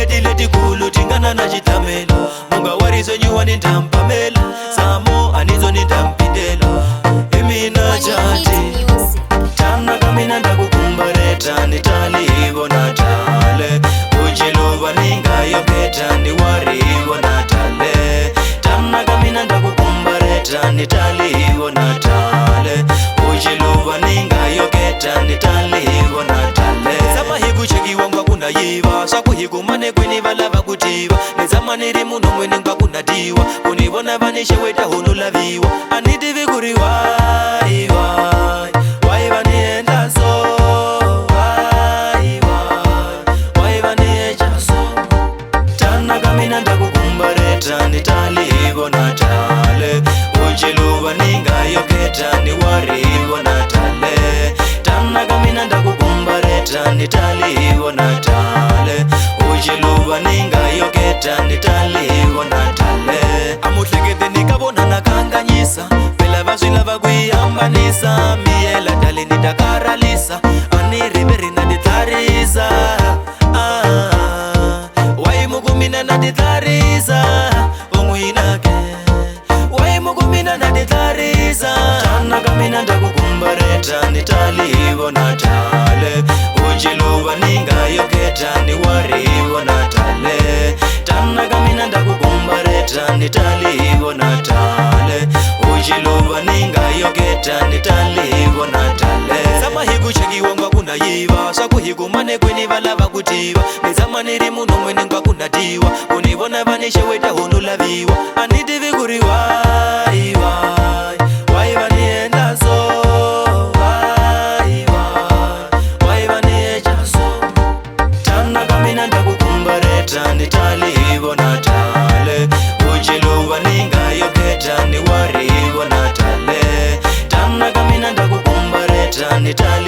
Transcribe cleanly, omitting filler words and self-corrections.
Dileti kulu tingana na jitamela. Munga warizo nyuwa nitampamela. Samo anizo nitampidela. Emina jati Tana kamina ndakukumbareta. Nitali hivo natale. Ujiluwa ninga yoketa. Niwari hivo natale. Tana kamina ndakukumbareta. Nitali hivo natale. Ujiluwa ninga yoketa. Nitali hivo natale. Zama higu cheki wangwa kuna yiva. Saku higu mane kweni valava kutiva. Nezama niri muno mweni nga kuna diwa. Univona vanishe weta hunu laviwa. Anidi viguriwa Nitali hivo natale. Ujiluwa ninga yoketa. Niwari hivo natale. Tana kamina ndakukumbareta. Nitali hivo natale. Ujiluwa ninga yoketa. Nitali hivo natale. Amutlekete nikabona nakanganyisa. Pela vaswila vakuyambanisa. Miela dali nitakaralisa. Aniriberi naditarisa. Waimugumina naditarisa. Waimugumina naditarisa. Tana kamina ndakukumbareta. Nitali hivo natale. Ujiluwa ninga yoketa. Niwari hivo natale. Tana kamina ndakukumbareta. Nitali hivo natale. Ujiluwa ninga yoketa. Nitali hivo natale. Zama higu cheki wangwa kuna yiva. Saku higu mane kweni valava kutiva. Nizama niri muno mweni nga kuna diwa. Univona vanishe weta hunu laviwa. Anidi viguriwa Waivanienda so Waivanieja so. Tana kamina ndakukumbareta. Nitali hivo natale. Ujiluwa ninga yoketa. Niwari hivo natale. Tana kamina ndakukumbareta. Nitali